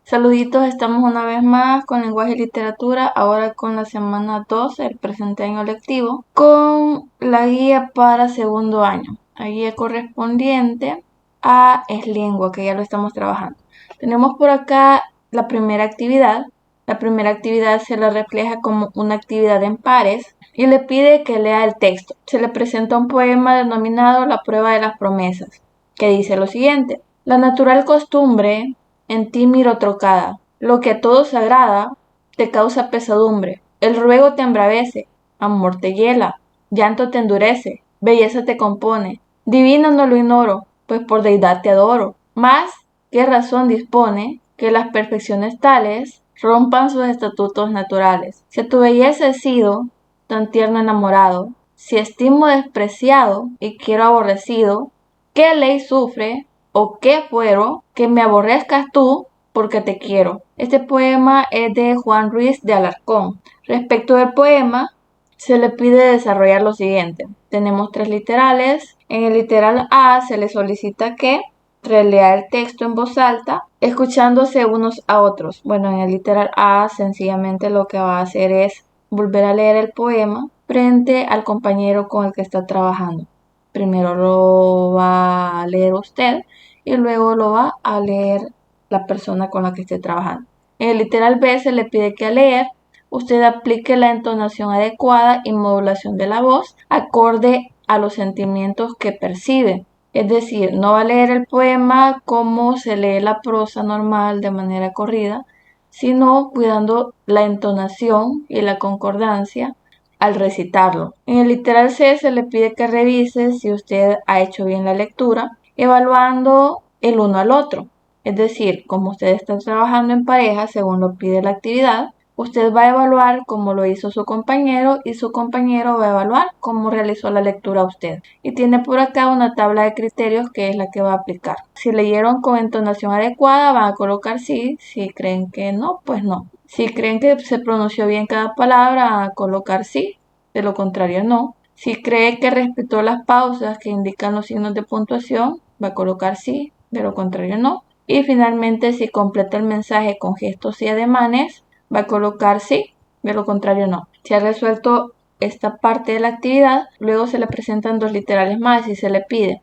Saluditos, estamos una vez más con lenguaje y literatura, ahora con la semana 2 del presente año lectivo, con la guía para segundo año, la guía correspondiente a Es Lengua, que ya lo estamos trabajando. Tenemos por acá la primera actividad. La primera actividad se la refleja como una actividad en pares y le pide que lea el texto. Se le presenta un poema denominado La prueba de las promesas, que dice lo siguiente: la natural costumbre en ti miro trocada, lo que a todos agrada te causa pesadumbre, el ruego te embravece, amor te hiela, llanto te endurece, belleza te compone, divino no lo ignoro, pues por deidad te adoro, mas qué razón dispone que las perfecciones tales rompan sus estatutos naturales. Si a tu belleza he sido tan tierno enamorado, si estimo despreciado y quiero aborrecido, ¿qué ley sufre o qué fuero que me aborrezcas tú porque te quiero? Este poema es de Juan Ruiz de Alarcón. Respecto del poema, se le pide desarrollar lo siguiente. Tenemos 3 literales. En el literal A se le solicita que relea el texto en voz alta, escuchándose unos a otros. Bueno, en el literal A sencillamente lo que va a hacer es volver a leer el poema frente al compañero con el que está trabajando. Primero lo va a leer usted y luego lo va a leer la persona con la que esté trabajando. En el literal B se le pide que al leer usted aplique la entonación adecuada y modulación de la voz acorde a los sentimientos que percibe. Es decir, no va a leer el poema como se lee la prosa normal de manera corrida, sino cuidando la entonación y la concordancia al recitarlo. En el literal C se le pide que revise si usted ha hecho bien la lectura, evaluando el uno al otro. Es decir, como usted está trabajando en pareja, según lo pide la actividad, usted va a evaluar cómo lo hizo su compañero y su compañero va a evaluar cómo realizó la lectura usted. Y tiene por acá una tabla de criterios que es la que va a aplicar. Si leyeron con entonación adecuada, van a colocar sí. Si creen que no, pues no. Si creen que se pronunció bien cada palabra, van a colocar sí. De lo contrario, no. Si cree que respetó las pausas que indican los signos de puntuación, va a colocar sí. De lo contrario, no. Y finalmente, si completa el mensaje con gestos y ademanes, va a colocar sí, de lo contrario no. Si ha resuelto esta parte de la actividad, luego se le presentan 2 literales más y se le pide: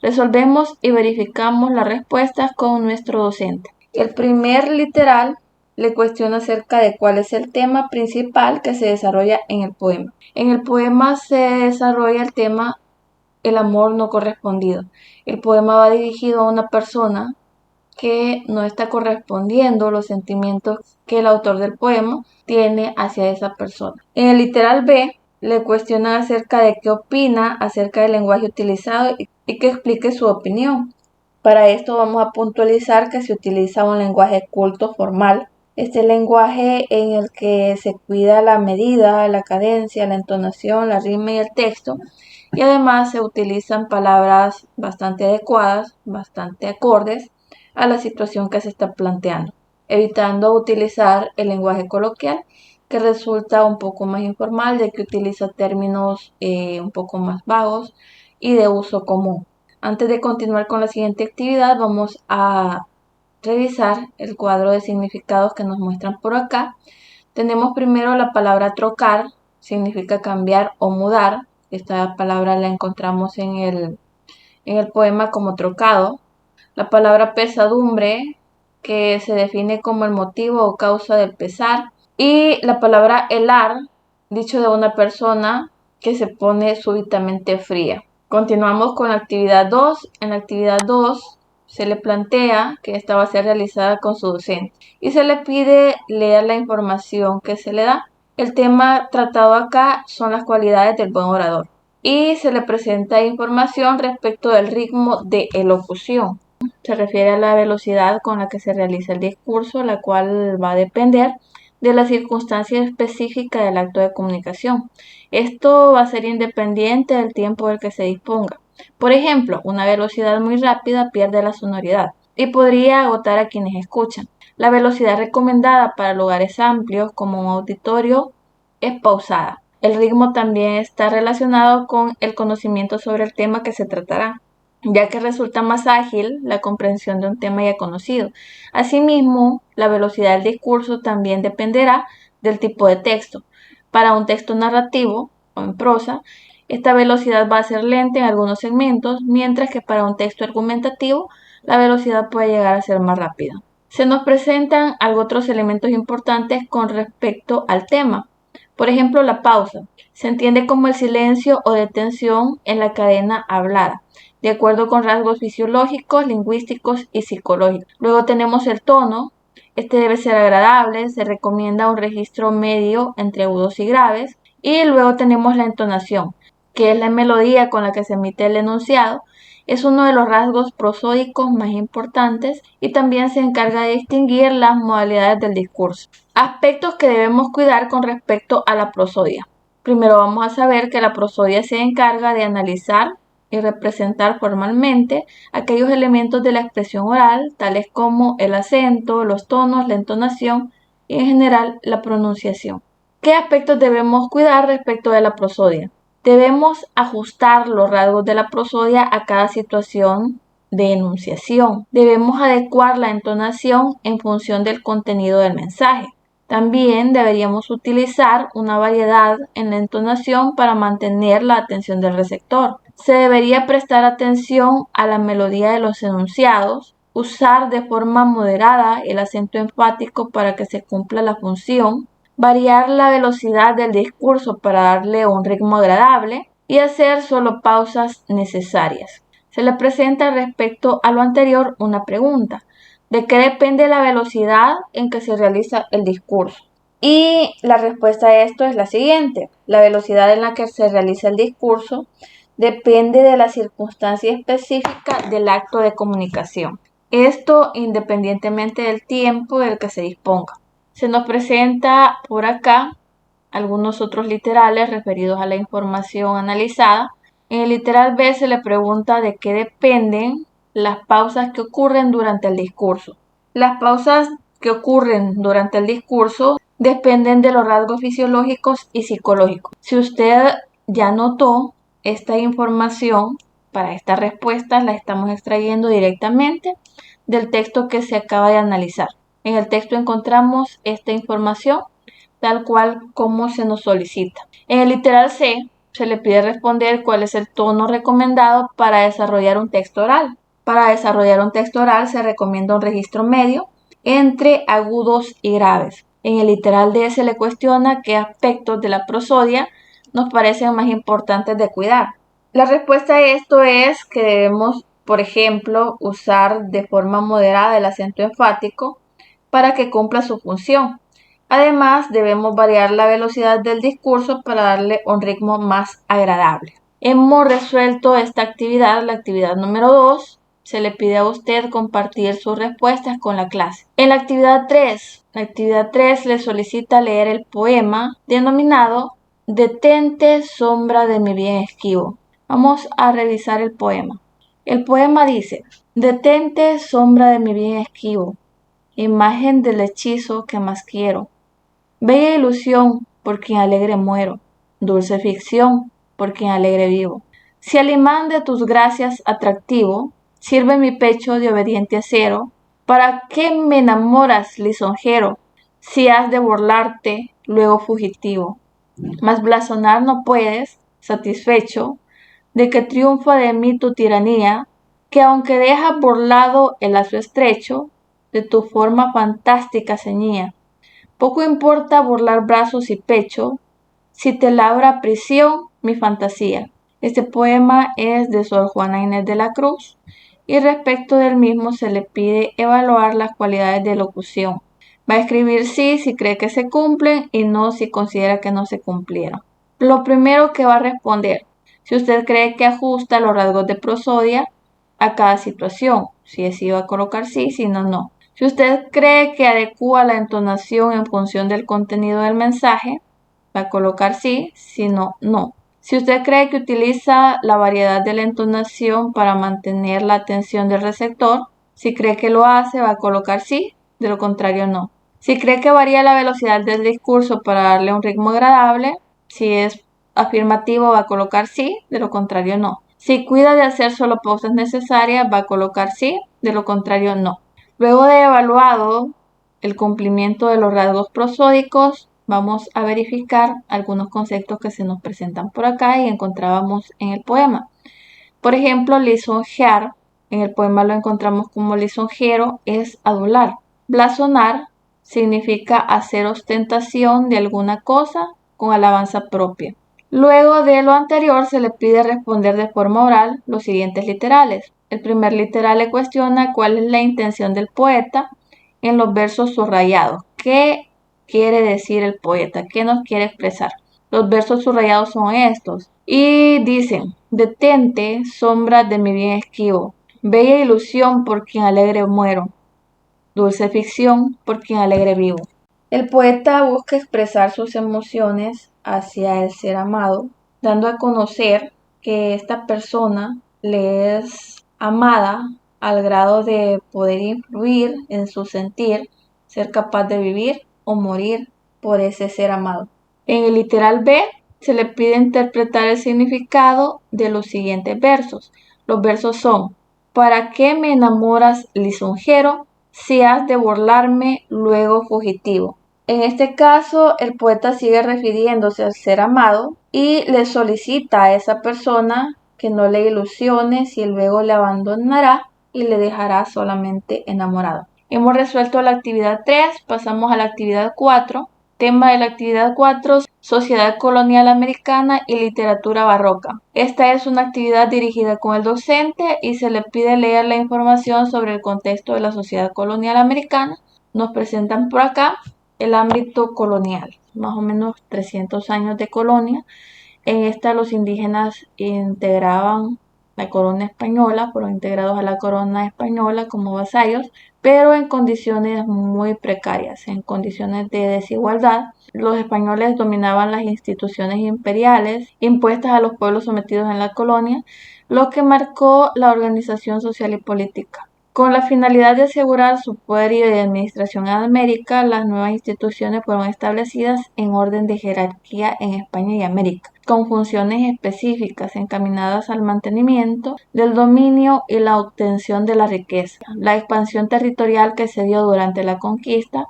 resolvemos y verificamos las respuestas con nuestro docente. El primer literal le cuestiona acerca de cuál es el tema principal que se desarrolla en el poema. En el poema se desarrolla el tema el amor no correspondido. El poema va dirigido a una persona que no está correspondiendo los sentimientos que el autor del poema tiene hacia esa persona. En el literal B le cuestiona acerca de qué opina acerca del lenguaje utilizado y que explique su opinión. Para esto vamos a puntualizar que se utiliza un lenguaje culto formal. Este lenguaje en el que se cuida la medida, la cadencia, la entonación, la rima y el texto, y además se utilizan palabras bastante adecuadas, bastante acordes a la situación que se está planteando, evitando utilizar el lenguaje coloquial, que resulta un poco más informal, ya que utiliza términos un poco más vagos y de uso común. Antes de continuar con la siguiente actividad, vamos a revisar el cuadro de significados que nos muestran por acá. Tenemos primero la palabra trocar, significa cambiar o mudar. Esta palabra la encontramos en el poema como trocado. La palabra pesadumbre, que se define como el motivo o causa del pesar. Y la palabra helar, dicho de una persona que se pone súbitamente fría. Continuamos con la actividad 2. En la actividad 2 se le plantea que esta va a ser realizada con su docente y se le pide leer la información que se le da. El tema tratado acá son las cualidades del buen orador y se le presenta información respecto del ritmo de elocución. Se refiere a la velocidad con la que se realiza el discurso, la cual va a depender de la circunstancia específica del acto de comunicación. Esto va a ser independiente del tiempo del que se disponga. Por ejemplo, una velocidad muy rápida pierde la sonoridad y podría agotar a quienes escuchan. La velocidad recomendada para lugares amplios como un auditorio es pausada. El ritmo también está relacionado con el conocimiento sobre el tema que se tratará. ya que resulta más ágil la comprensión de un tema ya conocido. Asimismo, la velocidad del discurso también dependerá del tipo de texto. Para un texto narrativo o en prosa, esta velocidad va a ser lenta en algunos segmentos, mientras que para un texto argumentativo, la velocidad puede llegar a ser más rápida. Se nos presentan otros elementos importantes con respecto al tema. Por ejemplo, la pausa. Se entiende como el silencio o detención en la cadena hablada, de acuerdo con rasgos fisiológicos, lingüísticos y psicológicos. Luego tenemos el tono. Este debe ser agradable, se recomienda un registro medio entre agudos y graves. Y luego tenemos la entonación, que es la melodía con la que se emite el enunciado. Es uno de los rasgos prosódicos más importantes y también se encarga de distinguir las modalidades del discurso. Aspectos que debemos cuidar con respecto a la prosodia. Primero vamos a saber que la prosodia se encarga de analizar y representar formalmente aquellos elementos de la expresión oral, tales como el acento, los tonos, la entonación y en general la pronunciación. ¿Qué aspectos debemos cuidar respecto de la prosodia? Debemos ajustar los rasgos de la prosodia a cada situación de enunciación. Debemos adecuar la entonación en función del contenido del mensaje. También deberíamos utilizar una variedad en la entonación para mantener la atención del receptor. Se debería prestar atención a la melodía de los enunciados, usar de forma moderada el acento enfático para que se cumpla la función, variar la velocidad del discurso para darle un ritmo agradable y hacer solo pausas necesarias. Se le presenta respecto a lo anterior una pregunta. ¿De qué depende la velocidad en que se realiza el discurso? Y la respuesta a esto es la siguiente. La velocidad en la que se realiza el discurso depende de la circunstancia específica del acto de comunicación. Esto independientemente del tiempo del que se disponga. Se nos presenta por acá algunos otros literales referidos a la información analizada. En el literal B se le pregunta de qué dependen las pausas que ocurren durante el discurso. Las pausas que ocurren durante el discurso dependen de los rasgos fisiológicos y psicológicos. Si usted ya notó, esta información para estas respuestas la estamos extrayendo directamente del texto que se acaba de analizar. En el texto encontramos esta información tal cual como se nos solicita. En el literal C se le pide responder cuál es el tono recomendado para desarrollar un texto oral. Para desarrollar un texto oral se recomienda un registro medio entre agudos y graves. En el literal D se le cuestiona qué aspectos de la prosodia nos parecen más importantes de cuidar. La respuesta a esto es que debemos, por ejemplo, usar de forma moderada el acento enfático para que cumpla su función. Además, debemos variar la velocidad del discurso para darle un ritmo más agradable. Hemos resuelto esta actividad, la actividad número 2. Se le pide a usted compartir sus respuestas con la clase. En la actividad 3 le solicita leer el poema denominado Detente, sombra de mi bien esquivo. Vamos a revisar el poema. El poema dice: Detente, sombra de mi bien esquivo, imagen del hechizo que más quiero. Bella ilusión, por quien alegre muero, dulce ficción, por quien alegre vivo. Si al imán de tus gracias atractivo sirve mi pecho de obediente acero, ¿para qué me enamoras, lisonjero, si has de burlarte luego fugitivo? Mas blasonar no puedes, satisfecho, de que triunfa de mí tu tiranía, que aunque dejas burlado el lazo estrecho, de tu forma fantástica ceñía. Poco importa burlar brazos y pecho, si te labra prisión mi fantasía. Este poema es de Sor Juana Inés de la Cruz y respecto del mismo se le pide evaluar las cualidades de locución. Va a escribir sí si cree que se cumplen y no si considera que no se cumplieron. Lo primero que va a responder, si usted cree que ajusta los rasgos de prosodia a cada situación, si es sí va a colocar sí, si no, no. Si usted cree que adecua la entonación en función del contenido del mensaje, va a colocar sí, si no, no. Si usted cree que utiliza la variedad de la entonación para mantener la atención del receptor, si cree que lo hace, va a colocar sí, de lo contrario no. Si cree que varía la velocidad del discurso para darle un ritmo agradable, si es afirmativo va a colocar sí, de lo contrario no. Si cuida de hacer solo pausas necesarias, va a colocar sí, de lo contrario no. Luego de evaluado el cumplimiento de los rasgos prosódicos, vamos a verificar algunos conceptos que se nos presentan por acá y encontrábamos en el poema. Por ejemplo, lisonjear, en el poema lo encontramos como lisonjero, es adular. Blasonar significa hacer ostentación de alguna cosa con alabanza propia. Luego de lo anterior se le pide responder de forma oral los siguientes literales. El primer literal le cuestiona cuál es la intención del poeta en los versos subrayados. ¿Qué quiere decir el poeta? ¿Qué nos quiere expresar? Los versos subrayados son estos. Y dicen, detente, sombra de mi bien esquivo, bella ilusión por quien alegre muero, dulce ficción por quien alegre vivo. El poeta busca expresar sus emociones hacia el ser amado, dando a conocer que esta persona le es amada al grado de poder influir en su sentir, ser capaz de vivir o morir por ese ser amado. En el literal B se le pide interpretar el significado de los siguientes versos. Los versos son: ¿para qué me enamoras, lisonjero, si has de burlarme luego fugitivo? En este caso, el poeta sigue refiriéndose al ser amado y le solicita a esa persona que no le ilusione si luego le abandonará y le dejará solamente enamorado. Hemos resuelto la actividad 3, pasamos a la actividad 4. Tema de la actividad 4, Sociedad Colonial Americana y Literatura Barroca. Esta es una actividad dirigida con el docente y se le pide leer la información sobre el contexto de la sociedad colonial americana. Nos presentan por acá el ámbito colonial, más o menos 300 años de colonia. En esta los indígenas integraban la corona española, fueron integrados a la corona española como vasallos, pero en condiciones muy precarias, en condiciones de desigualdad. Los españoles dominaban las instituciones imperiales impuestas a los pueblos sometidos en la colonia, lo que marcó la organización social y política. Con la finalidad de asegurar su poder y de administración en América, las nuevas instituciones fueron establecidas en orden de jerarquía en España y América, con funciones específicas encaminadas al mantenimiento del dominio y la obtención de la riqueza. La expansión territorial que se dio durante la conquista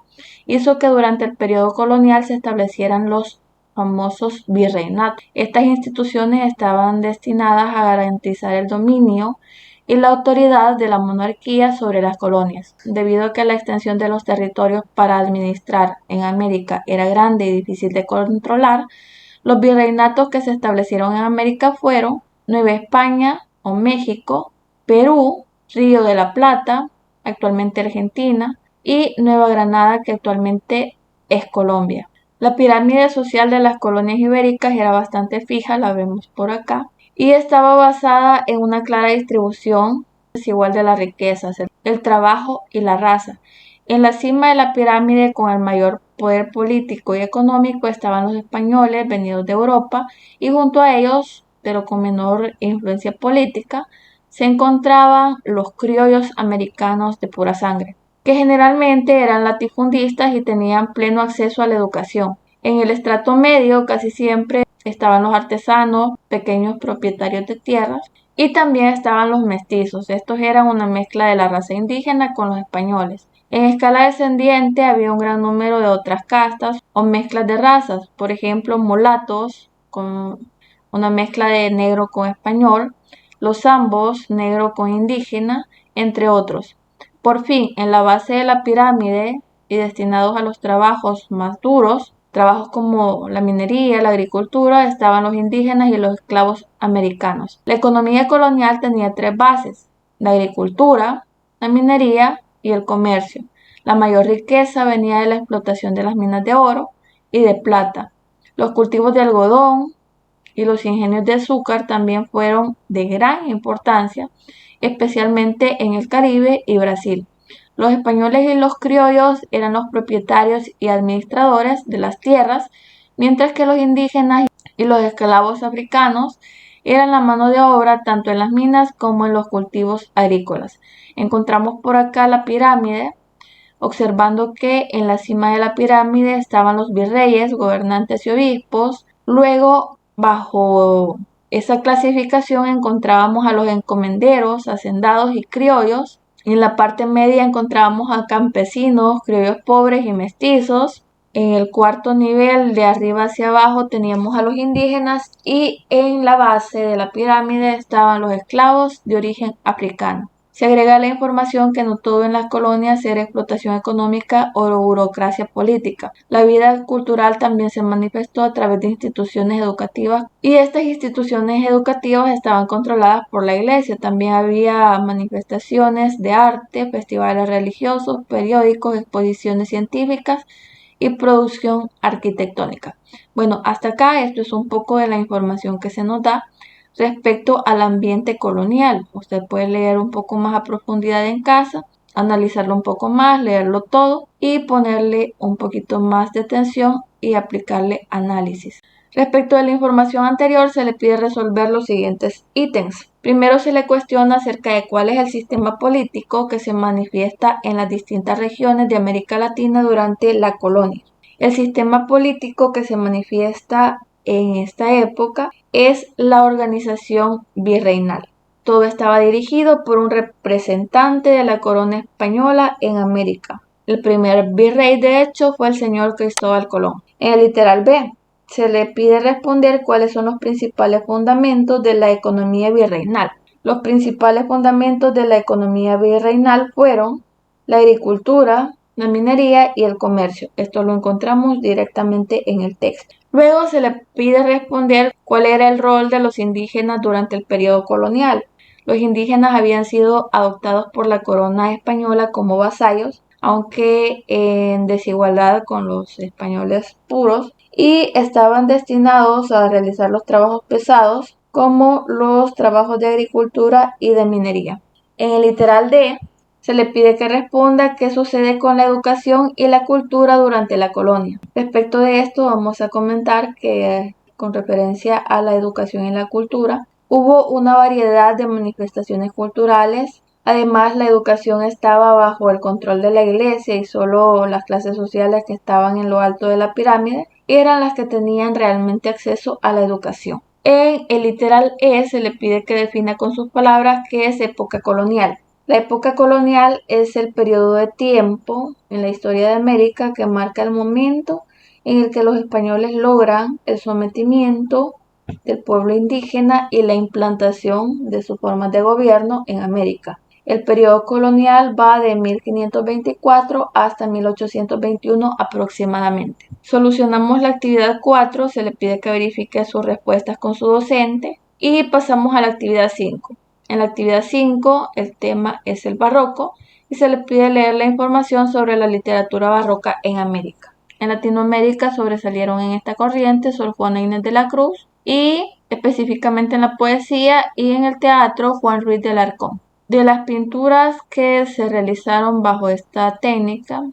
hizo que durante el periodo colonial se establecieran los famosos virreinatos. Estas instituciones estaban destinadas a garantizar el dominio y la autoridad de la monarquía sobre las colonias. Debido a que la extensión de los territorios para administrar en América era grande y difícil de controlar, los virreinatos que se establecieron en América fueron Nueva España o México, Perú, Río de la Plata, actualmente Argentina, y Nueva Granada, que actualmente es Colombia. La pirámide social de las colonias ibéricas era bastante fija, la vemos por acá, y estaba basada en una clara distribución desigual de las riquezas, el trabajo y la raza. En la cima de la pirámide, con el mayor poder político y económico, estaban los españoles venidos de Europa, y junto a ellos, pero con menor influencia política, se encontraban los criollos americanos de pura sangre, que generalmente eran latifundistas y tenían pleno acceso a la educación. En el estrato medio casi siempre estaban los artesanos, pequeños propietarios de tierras, y también estaban los mestizos. Estos eran una mezcla de la raza indígena con los españoles. En escala descendiente había un gran número de otras castas o mezclas de razas, por ejemplo, mulatos, con una mezcla de negro con español, los zambos, negro con indígena, entre otros. Por fin, en la base de la pirámide y destinados a los trabajos más duros, trabajos como la minería, la agricultura, estaban los indígenas y los esclavos americanos. La economía colonial tenía tres bases: la agricultura, la minería y el comercio. La mayor riqueza venía de la explotación de las minas de oro y de plata. Los cultivos de algodón y los ingenios de azúcar también fueron de gran importancia, especialmente en el Caribe y Brasil. Los españoles y los criollos eran los propietarios y administradores de las tierras, mientras que los indígenas y los esclavos africanos eran la mano de obra tanto en las minas como en los cultivos agrícolas. Encontramos por acá la pirámide, observando que en la cima de la pirámide estaban los virreyes, gobernantes y obispos. Luego, bajo esa clasificación encontrábamos a los encomenderos, hacendados y criollos. En la parte media encontrábamos a campesinos, criollos pobres y mestizos. En el cuarto nivel, de arriba hacia abajo, teníamos a los indígenas y en la base de la pirámide estaban los esclavos de origen africano. Se agrega la información que no todo en las colonias era explotación económica o burocracia política. La vida cultural también se manifestó a través de instituciones educativas y estas instituciones educativas estaban controladas por la iglesia. También había manifestaciones de arte, festivales religiosos, periódicos, exposiciones científicas y producción arquitectónica. Bueno, hasta acá esto es un poco de la información que se nos da respecto al ambiente colonial. Usted puede leer un poco más a profundidad en casa, analizarlo un poco más, leerlo todo y ponerle un poquito más de atención y aplicarle análisis. Respecto a la información anterior, se le pide resolver los siguientes ítems. Primero se le cuestiona acerca de cuál es el sistema político que se manifiesta en las distintas regiones de América Latina durante la colonia. El sistema político que se manifiesta en esta época es la organización virreinal. Todo estaba dirigido por un representante de la corona española en América. El primer virrey, de hecho, fue el señor Cristóbal Colón. En el literal B, se le pide responder cuáles son los principales fundamentos de la economía virreinal. Los principales fundamentos de la economía virreinal fueron la agricultura, la minería y el comercio. Esto lo encontramos directamente en el texto. Luego se le pide responder cuál era el rol de los indígenas durante el periodo colonial. Los indígenas habían sido adoptados por la corona española como vasallos, aunque en desigualdad con los españoles puros, y estaban destinados a realizar los trabajos pesados como los trabajos de agricultura y de minería. En el literal D se le pide que responda qué sucede con la educación y la cultura durante la colonia. Respecto de esto vamos a comentar que con referencia a la educación y la cultura hubo una variedad de manifestaciones culturales. Además, la educación estaba bajo el control de la iglesia y solo las clases sociales que estaban en lo alto de la pirámide eran las que tenían realmente acceso a la educación. En el literal E se le pide que defina con sus palabras qué es época colonial. La época colonial es el periodo de tiempo en la historia de América que marca el momento en el que los españoles logran el sometimiento del pueblo indígena y la implantación de sus formas de gobierno en América. El periodo colonial va de 1524 hasta 1821 aproximadamente. Solucionamos la actividad 4, se le pide que verifique sus respuestas con su docente y pasamos a la actividad 5. En la actividad 5 el tema es el barroco y se le pide leer la información sobre la literatura barroca en América. En Latinoamérica sobresalieron en esta corriente Sor Juana Inés de la Cruz y específicamente en la poesía y en el teatro Juan Ruiz de Alarcón. De las pinturas que se realizaron bajo esta técnica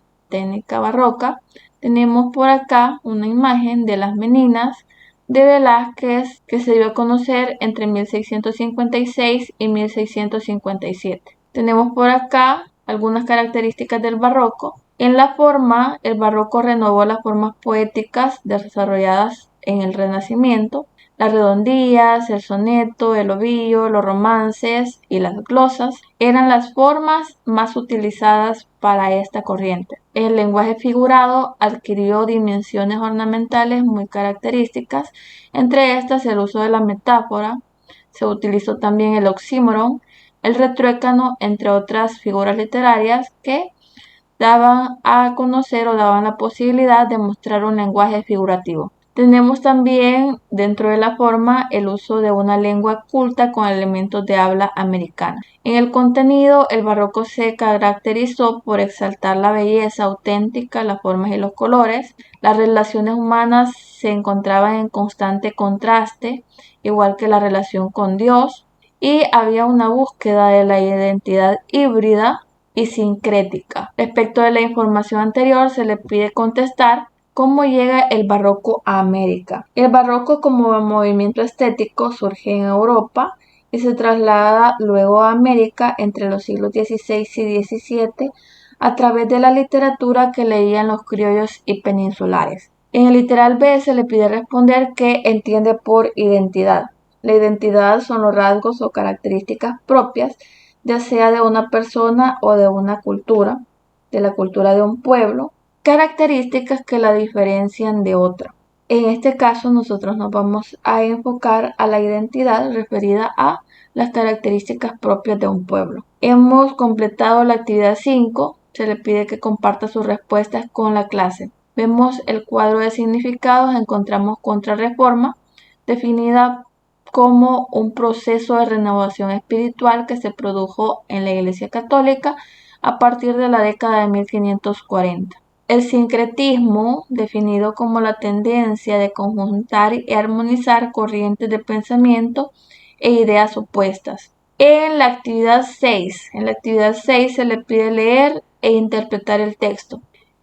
barroca, tenemos por acá una imagen de las Meninas de Velázquez que se dio a conocer entre 1656 y 1657. Tenemos por acá algunas características del barroco. En la forma, el barroco renovó las formas poéticas desarrolladas en el Renacimiento. Las redondías, el soneto, el ovillo, los romances y las glosas eran las formas más utilizadas para esta corriente. El lenguaje figurado adquirió dimensiones ornamentales muy características, entre estas el uso de la metáfora, se utilizó también el oxímoron, el retruécano, entre otras figuras literarias que daban a conocer o daban la posibilidad de mostrar un lenguaje figurativo. Tenemos también dentro de la forma el uso de una lengua culta con elementos de habla americana. En el contenido, el barroco se caracterizó por exaltar la belleza auténtica, las formas y los colores. Las relaciones humanas se encontraban en constante contraste, igual que la relación con Dios, y había una búsqueda de la identidad híbrida y sincrética. Respecto de la información anterior, se le pide contestar ¿cómo llega el barroco a América? El barroco como movimiento estético surge en Europa y se traslada luego a América entre los siglos XVI y XVII a través de la literatura que leían los criollos y peninsulares. En el literal B se le pide responder qué entiende por identidad. La identidad son los rasgos o características propias, ya sea de una persona o de una cultura, de la cultura de un pueblo, características que la diferencian de otra. En este caso nosotros nos vamos a enfocar a la identidad referida a las características propias de un pueblo. Hemos completado la actividad 5, se le pide que comparta sus respuestas con la clase. Vemos el cuadro de significados, encontramos contrarreforma, definida como un proceso de renovación espiritual que se produjo en la Iglesia Católica a partir de la década de 1540. El sincretismo, definido como la tendencia de conjuntar y armonizar corrientes de pensamiento e ideas opuestas. En la actividad 6 se le pide leer e interpretar el texto.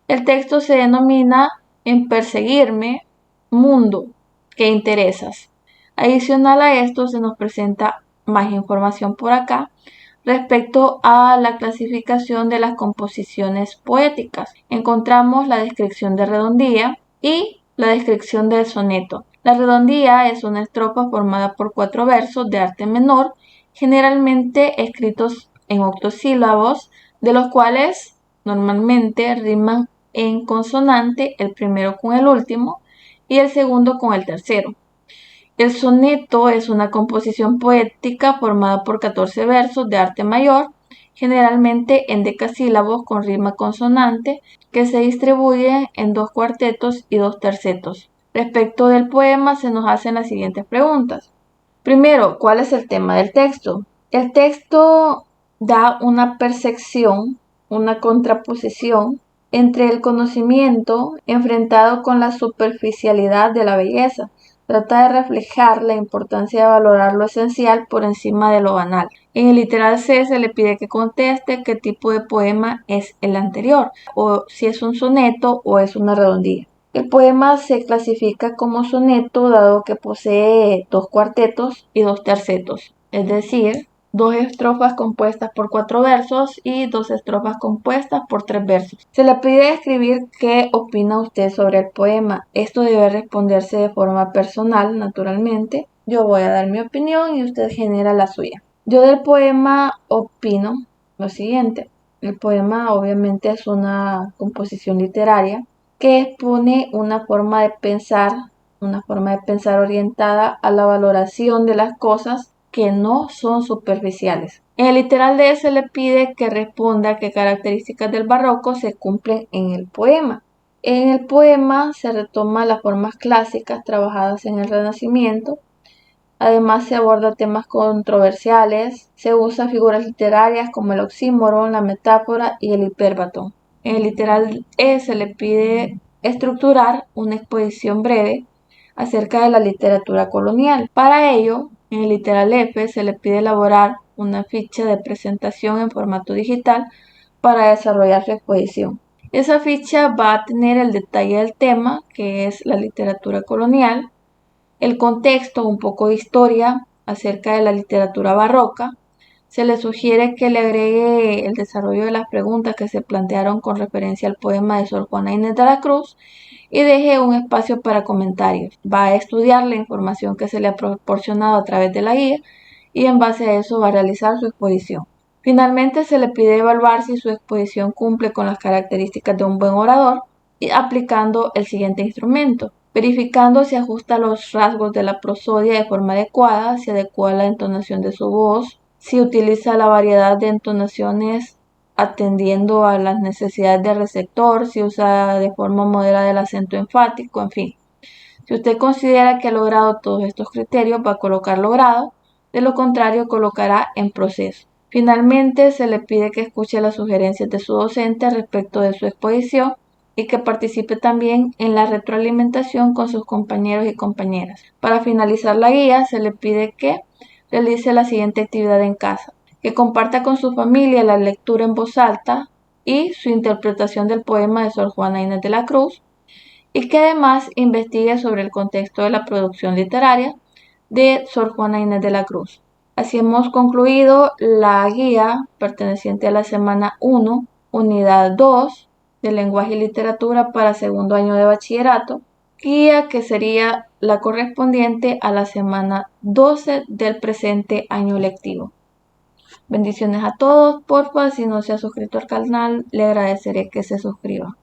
El texto se denomina En perseguirme, mundo, ¿qué interesas? Adicional a esto se nos presenta más información por acá respecto a la clasificación de las composiciones poéticas. Encontramos la descripción de redondía y la descripción del soneto. La redondía es una estrofa formada por 4 versos de arte menor, generalmente escritos en octosílabos, de los cuales normalmente riman en consonante el primero con el último y el segundo con el tercero. El soneto es una composición poética formada por 14 versos de arte mayor, generalmente en decasílabos con rima consonante, que se distribuye en 2 cuartetos y 2 tercetos. Respecto del poema se nos hacen las siguientes preguntas. Primero, ¿cuál es el tema del texto? El texto da una percepción, una contraposición entre el conocimiento enfrentado con la superficialidad de la belleza. Trata de reflejar la importancia de valorar lo esencial por encima de lo banal. En el literal C se le pide que conteste qué tipo de poema es el anterior, o si es un soneto o es una redondía. El poema se clasifica como soneto dado que posee 2 cuartetos y 2 tercetos, es decir, 2 estrofas compuestas por 4 versos y 2 estrofas compuestas por 3 versos. Se le pide escribir qué opina usted sobre el poema. Esto debe responderse de forma personal, naturalmente. Yo voy a dar mi opinión y usted genera la suya. Yo del poema opino lo siguiente. El poema obviamente es una composición literaria que expone una forma de pensar orientada a la valoración de las cosas que no son superficiales. En el literal D se le pide que responda qué características del barroco se cumplen en el poema. En el poema se retoman las formas clásicas trabajadas en el Renacimiento. Además se aborda temas controversiales, se usa figuras literarias como el oxímoron, la metáfora y el hipérbato. En el literal E se le pide estructurar una exposición breve acerca de la literatura colonial. Para ello, en el literal F se le pide elaborar una ficha de presentación en formato digital para desarrollar su exposición. Esa ficha va a tener el detalle del tema, que es la literatura colonial, el contexto, un poco de historia acerca de la literatura barroca. Se le sugiere que le agregue el desarrollo de las preguntas que se plantearon con referencia al poema de Sor Juana Inés de la Cruz y deje un espacio para comentarios. Va a estudiar la información que se le ha proporcionado a través de la guía y en base a eso va a realizar su exposición. Finalmente se le pide evaluar si su exposición cumple con las características de un buen orador y aplicando el siguiente instrumento. Verificando si ajusta los rasgos de la prosodia de forma adecuada, si adecua la entonación de su voz, si utiliza la variedad de entonaciones atendiendo a las necesidades del receptor, si usa de forma moderada el acento enfático, en fin. Si usted considera que ha logrado todos estos criterios, va a colocar logrado, de lo contrario colocará en proceso. Finalmente, se le pide que escuche las sugerencias de su docente respecto de su exposición y que participe también en la retroalimentación con sus compañeros y compañeras. Para finalizar la guía, se le pide que realice la siguiente actividad en casa: que comparta con su familia la lectura en voz alta y su interpretación del poema de Sor Juana Inés de la Cruz, y que además investigue sobre el contexto de la producción literaria de Sor Juana Inés de la Cruz. Así hemos concluido la guía perteneciente a la semana 1, unidad 2, de lenguaje y literatura para segundo año de bachillerato, guía que sería la correspondiente a la semana 12 del presente año lectivo. Bendiciones a todos, porfa, si no se ha suscrito al canal, le agradeceré que se suscriba.